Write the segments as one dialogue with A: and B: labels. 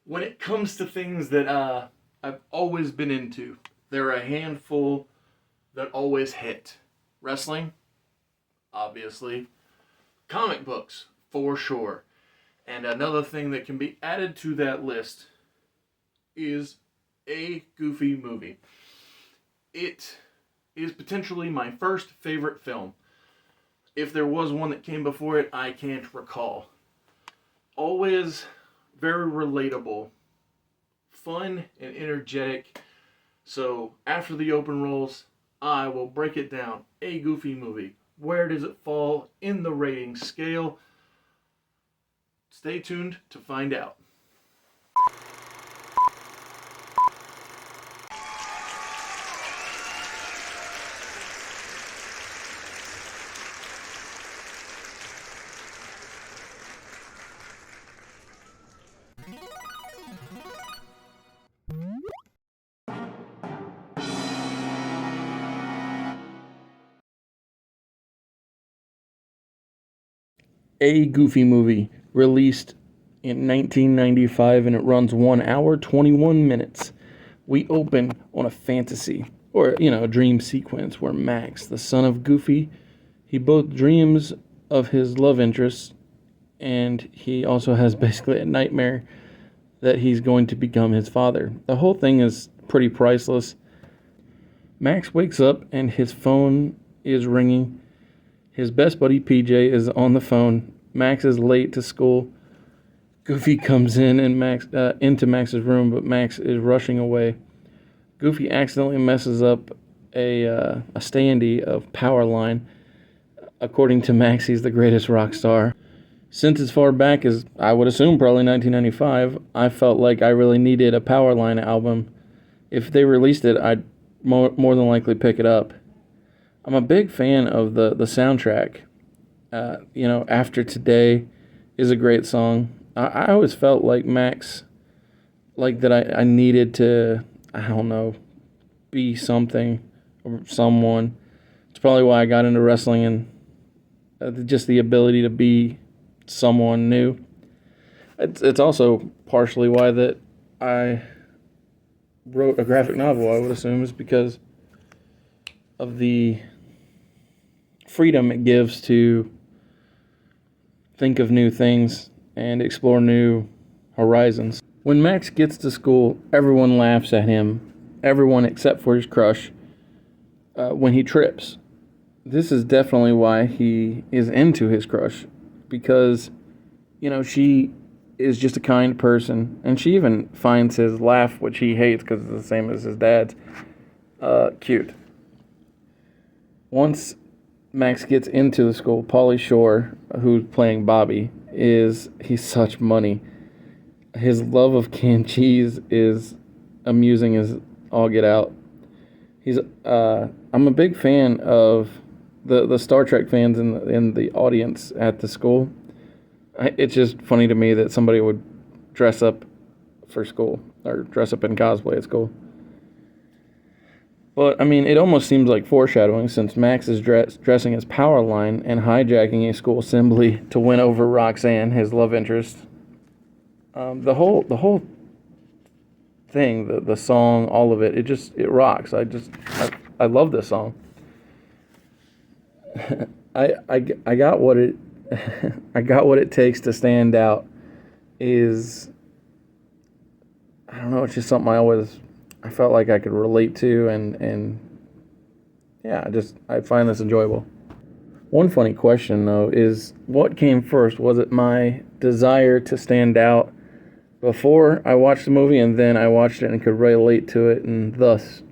A: When it comes to things that I've always been into, there are a handful that always hit. Wrestling, obviously. Comic books, for sure. And another thing that can be added to that list is a Goofy movie. It is potentially my first favorite film. If there was one that came before it, I can't recall. Always very relatable, fun, and energetic. So after the open rolls, I will break it down. A Goofy movie. Where does it fall in the rating scale? Stay tuned to find out. A Goofy movie, released in 1995, and it runs 1 hour 21 minutes. We open on a fantasy, or a dream sequence where Max, the son of Goofy, he both dreams of his love interest, and he also has basically a nightmare that he's going to become his father. The whole thing is pretty priceless. Max wakes up and his phone is ringing. His best buddy PJ is on the phone. Max is late to school. Goofy comes in and into Max's room, but Max is rushing away. Goofy accidentally messes up a standee of Powerline. According to Max, he's the greatest rock star. Since as far back as, I would assume, probably 1995, I felt like I really needed a Powerline album. If they released it, I'd more than likely pick it up. I'm a big fan of the soundtrack. After Today is a great song. I always felt like Max, like that I needed to, I don't know, be something or someone. It's probably why I got into wrestling, and just the ability to be someone new. It's also partially why that I wrote a graphic novel, I would assume, is because of the freedom it gives to think of new things and explore new horizons. When Max gets to school, everyone laughs at him, everyone except for his crush, when he trips. This is definitely why he is into his crush, because, she is just a kind person, and she even finds his laugh, which he hates because it's the same as his dad's, cute. Once Max gets into the school, Pauly Shore, who's playing Bobby, he's such money. His love of canned cheese is amusing as all get out. I'm a big fan of the Star Trek fans in the audience at the school. It's just funny to me that somebody would dress up for school or dress up in cosplay at school. But, it almost seems like foreshadowing, since Max is dressing as Powerline and hijacking a school assembly to win over Roxanne, his love interest. The whole thing, the song, all of it, it rocks. I love this song. I got what it I got what it takes to stand out. Is, I don't know, it's just something I felt like I could relate to, and yeah, I find this enjoyable. One funny question, though, is what came first? Was it my desire to stand out before I watched the movie, and then I watched it and could relate to it and thus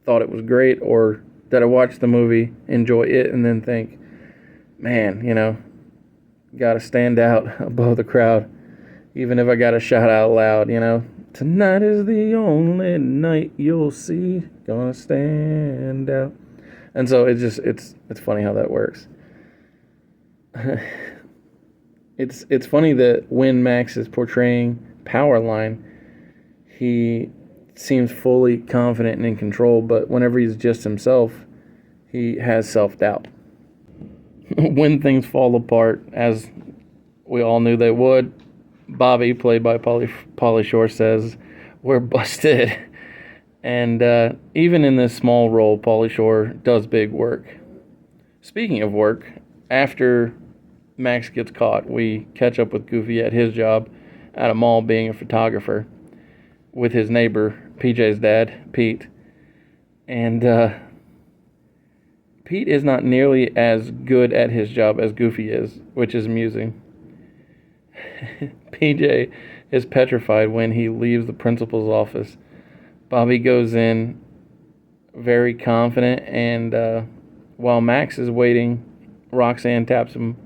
A: thought it was great, or did I watch the movie, enjoy it, and then think, man, gotta stand out above the crowd, even if I gotta shout out loud, tonight is the only night you'll see, gonna stand out. And so it's funny how that works. It's funny that when Max is portraying Powerline, he seems fully confident and in control, but whenever he's just himself, he has self-doubt. When things fall apart, as we all knew they would, Bobby, played by Pauly Shore, says, "We're busted." And even in this small role, Pauly Shore does big work. Speaking of work, after Max gets caught, we catch up with Goofy at his job at a mall being a photographer with his neighbor, PJ's dad, Pete. And Pete is not nearly as good at his job as Goofy is, which is amusing. PJ is petrified when he leaves the principal's office. Bobby goes in very confident, and while Max is waiting, Roxanne taps him,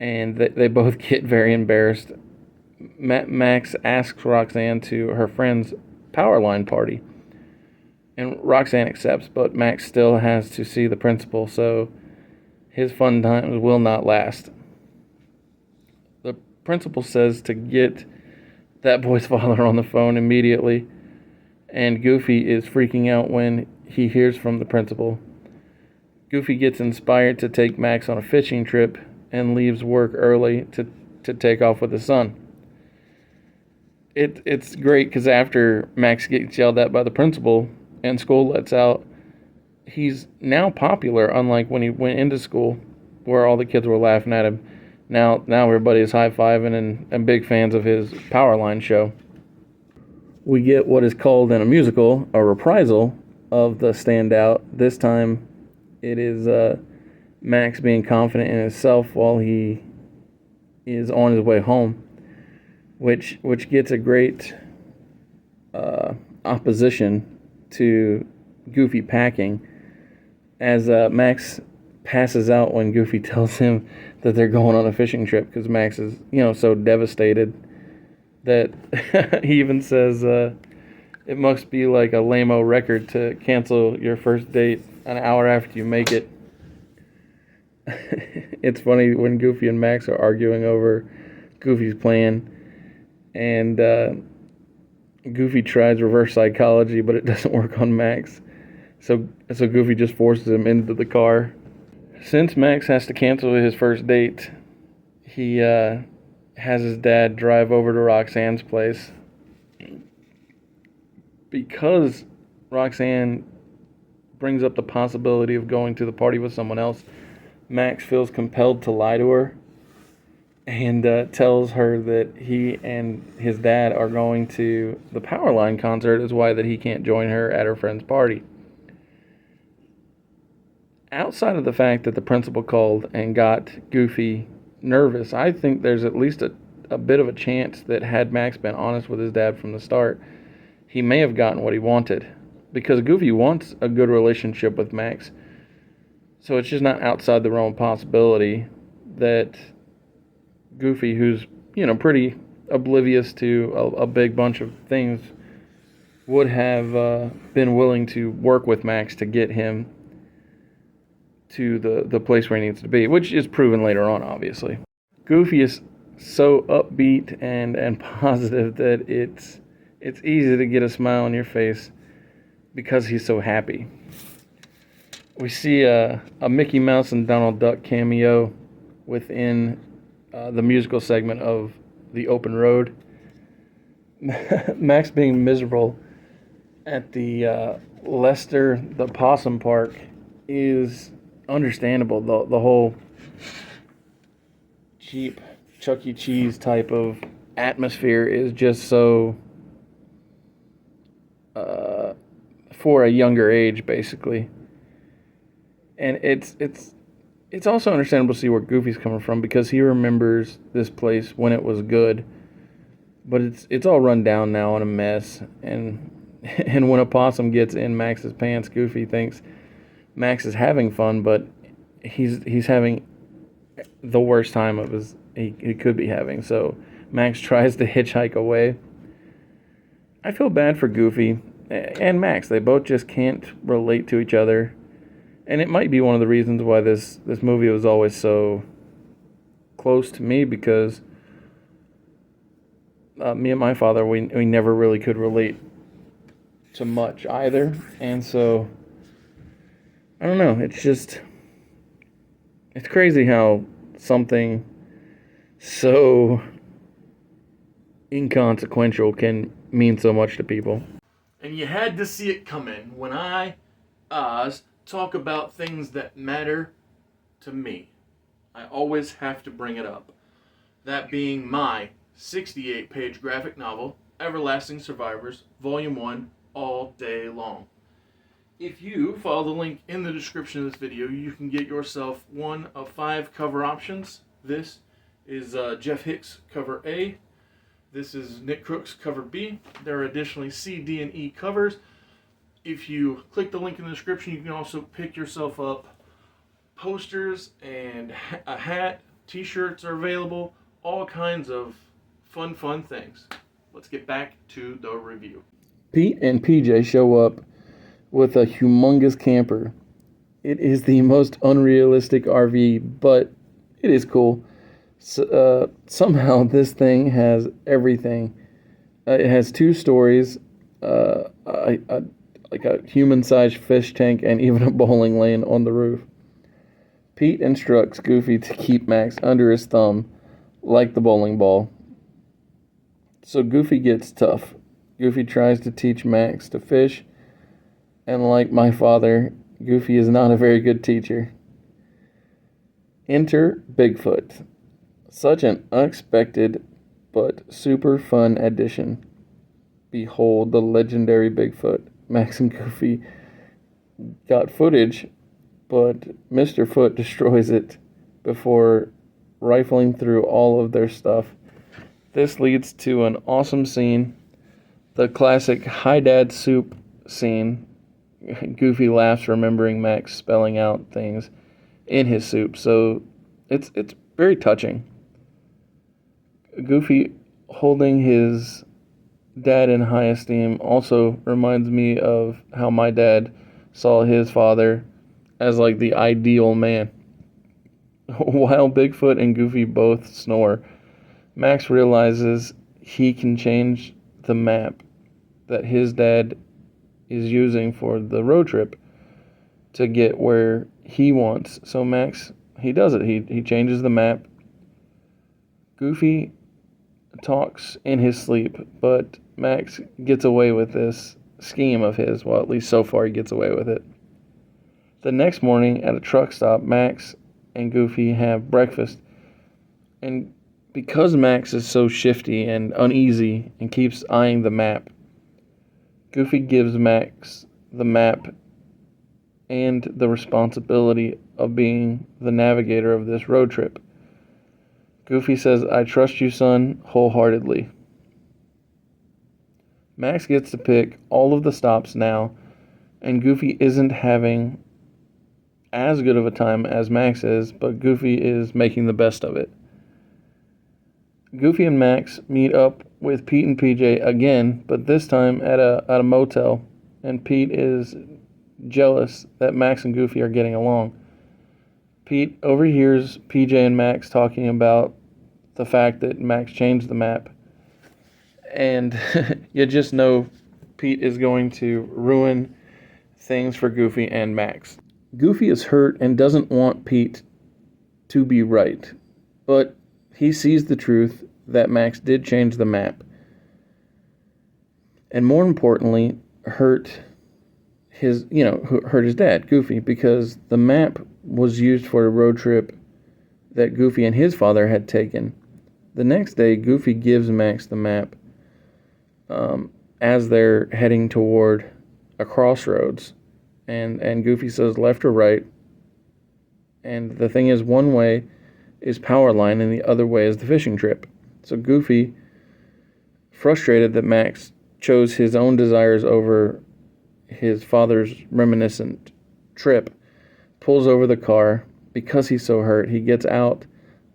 A: and they both get very embarrassed. Max asks Roxanne to her friend's power line party, and Roxanne accepts, but Max still has to see the principal, so his fun times will not last. The principal says to get that boy's father on the phone immediately, and Goofy is freaking out when he hears from the principal. Goofy gets inspired to take Max on a fishing trip and leaves work early to take off with his son. It's great because after Max gets yelled at by the principal and school lets out, he's now popular, unlike when he went into school where all the kids were laughing at him. Now everybody is high-fiving and big fans of his Powerline show. We get what is called in a musical a reprisal of the standout. This time it is Max being confident in himself while he is on his way home, which gets a great opposition to Goofy packing, as Max passes out when Goofy tells him that they're going on a fishing trip, because Max is, so devastated that he even says it must be like a lame-o record to cancel your first date an hour after you make it. It's funny when Goofy and Max are arguing over Goofy's plan, and Goofy tries reverse psychology, but it doesn't work on Max. So Goofy just forces him into the car. Since Max has to cancel his first date, he has his dad drive over to Roxanne's place. Because Roxanne brings up the possibility of going to the party with someone else, Max feels compelled to lie to her and tells her that he and his dad are going to the Powerline concert, is why that he can't join her at her friend's party. Outside of the fact that the principal called and got Goofy nervous, I think there's at least a bit of a chance that had Max been honest with his dad from the start, he may have gotten what he wanted. Because Goofy wants a good relationship with Max. So it's just not outside the realm of possibility that Goofy, who's, pretty oblivious to a big bunch of things, would have been willing to work with Max to get him to the place where he needs to be, which is proven later on, obviously. Goofy is so upbeat and positive that it's easy to get a smile on your face because he's so happy. We see a Mickey Mouse and Donald Duck cameo within the musical segment of The Open Road. Max being miserable at the Lester the Possum Park is understandable. The whole cheap Chuck E. Cheese type of atmosphere is just so for a younger age, basically. And it's also understandable to see where Goofy's coming from, because he remembers this place when it was good, but it's all run down now and a mess. And when a possum gets in Max's pants, Goofy thinks Max is having fun, but he's having the worst time of he could be having. So Max tries to hitchhike away. I feel bad for Goofy and Max. They both just can't relate to each other. And it might be one of the reasons why this movie was always so close to me, because me and my father, we never really could relate to much either. And so, I don't know, it's crazy how something so inconsequential can mean so much to people. And you had to see it coming when Oz, talk about things that matter to me. I always have to bring it up. That being my 68-page graphic novel, Everlasting Survivors, Volume 1, All Day Long. If you follow the link in the description of this video, you can get yourself one of 5 cover options. This is Jeff Hicks cover A. This is Nick Crooks cover B. There are additionally C, D, and E covers. If you click the link in the description, you can also pick yourself up posters and a hat. T-shirts are available. All kinds of fun things. Let's get back to the review. Pete and PJ show up with a humongous camper. It is the most unrealistic RV, but it is cool. Somehow this thing has everything. It has 2 stories, like a human-sized fish tank, and even a bowling lane on the roof. Pete instructs Goofy to keep Max under his thumb, like the bowling ball. So Goofy gets tough. Goofy tries to teach Max to fish, and like my father, Goofy is not a very good teacher. Enter Bigfoot. Such an unexpected but super fun addition. Behold the legendary Bigfoot. Max and Goofy got footage, but Mr. Foot destroys it before rifling through all of their stuff. This leads to an awesome scene, the classic Hi Dad Soup scene. Goofy laughs remembering Max spelling out things in his soup, so it's very touching. Goofy holding his dad in high esteem also reminds me of how my dad saw his father as like the ideal man. While Bigfoot and Goofy both snore, Max realizes he can change the map that his dad is using for the road trip to get where he wants. So Max, he does it. He changes the map. Goofy talks in his sleep, but Max gets away with this scheme of his. Well, at least so far he gets away with it. The next morning at a truck stop, Max and Goofy have breakfast. And because Max is so shifty and uneasy and keeps eyeing the map, Goofy gives Max the map and the responsibility of being the navigator of this road trip. Goofy says, "I trust you, son, wholeheartedly." Max gets to pick all of the stops now, and Goofy isn't having as good of a time as Max is, but Goofy is making the best of it. Goofy and Max meet up with Pete and PJ again, but this time at a motel, and Pete is jealous that Max and Goofy are getting along. Pete overhears PJ and Max talking about the fact that Max changed the map, and you just know Pete is going to ruin things for Goofy and Max. Goofy is hurt and doesn't want Pete to be right, but he sees the truth that Max did change the map, and more importantly, hurt his dad, Goofy, because the map was used for a road trip that Goofy and his father had taken. The next day, Goofy gives Max the map as they're heading toward a crossroads, and Goofy says left or right, and the thing is, one way is Powerline and the other way is the fishing trip. So Goofy, frustrated that Max chose his own desires over his father's reminiscent trip, pulls over the car. Because he's so hurt, he gets out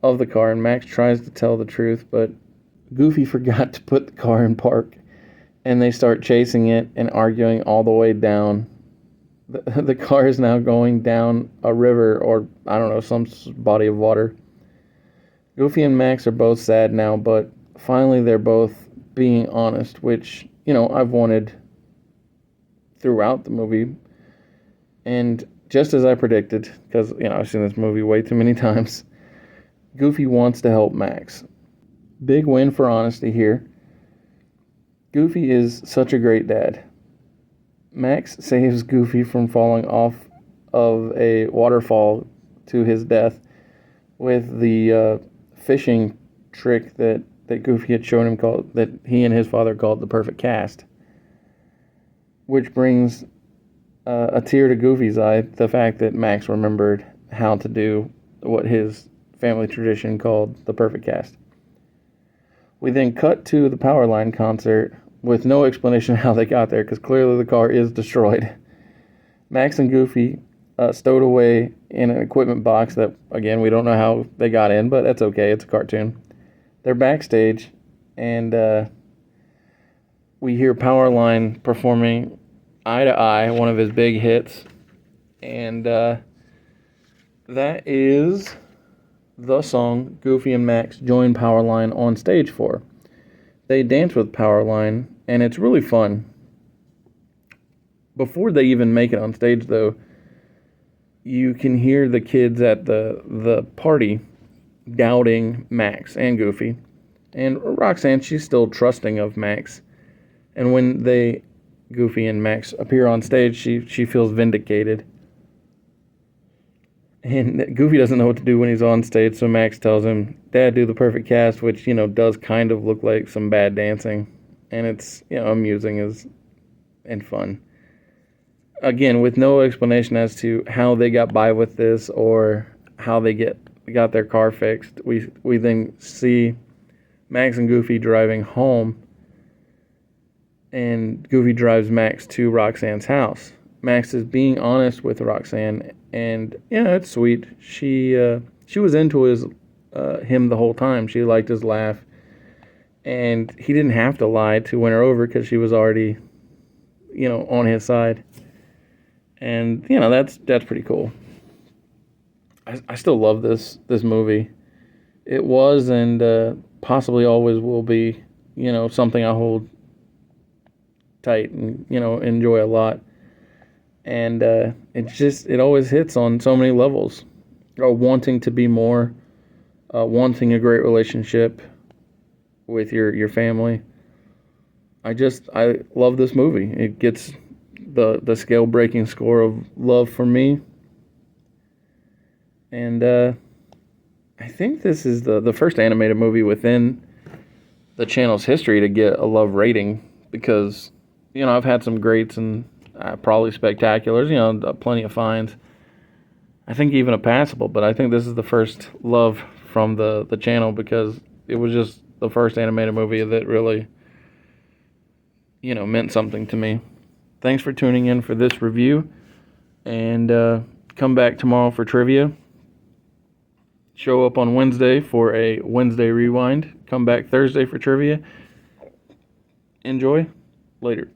A: of the car, and Max tries to tell the truth, but Goofy forgot to put the car in park, and they start chasing it and arguing all the way down. The car is now going down a river, or I don't know, some body of water. Goofy and Max are both sad now, but finally they're both being honest, which, I've wanted throughout the movie. And just as I predicted, because, I've seen this movie way too many times, Goofy wants to help Max. Big win for honesty here. Goofy is such a great dad. Max saves Goofy from falling off of a waterfall to his death with the fishing trick that Goofy had shown him, called that he and his father called the perfect cast, which brings a tear to Goofy's eye, the fact that Max remembered how to do what his family tradition called the perfect cast. We then cut to the Powerline concert with no explanation how they got there, because clearly the car is destroyed. Max and Goofy stowed away in an equipment box that, again, we don't know how they got in, but that's okay. It's a cartoon. They're backstage, and we hear Powerline performing Eye to Eye, one of his big hits, and that is the song Goofy and Max join Powerline on stage for. They dance with Powerline, and it's really fun. Before they even make it on stage, though, you can hear the kids at the party doubting Max and Goofy. And Roxanne, she's still trusting of Max. And when Goofy and Max appear on stage, she feels vindicated. And Goofy doesn't know what to do when he's on stage, so Max tells him, "Dad, do the perfect cast," which, does kind of look like some bad dancing. And it's, amusing and fun. Again, with no explanation as to how they got by with this or how they got their car fixed, we then see Max and Goofy driving home, and Goofy drives Max to Roxanne's house. Max is being honest with Roxanne, and it's sweet. She was into him the whole time. She liked his laugh, and he didn't have to lie to win her over because she was already, on his side. And that's pretty cool. I still love this movie. It was and possibly always will be, something I hold tight and enjoy a lot. And it always hits on so many levels. Wanting to be more, wanting a great relationship with your family. I love this movie. It gets the scale breaking score of love for me. And I think this is the first animated movie within the channel's history to get a love rating, because I've had some greats and probably spectaculars, plenty of fines. I think even a passable, but I think this is the first love from the channel, because it was just the first animated movie that really meant something to me. Thanks for tuning in for this review, and come back tomorrow for trivia. Show up on Wednesday for a Wednesday rewind. Come back Thursday for trivia. Enjoy. Later.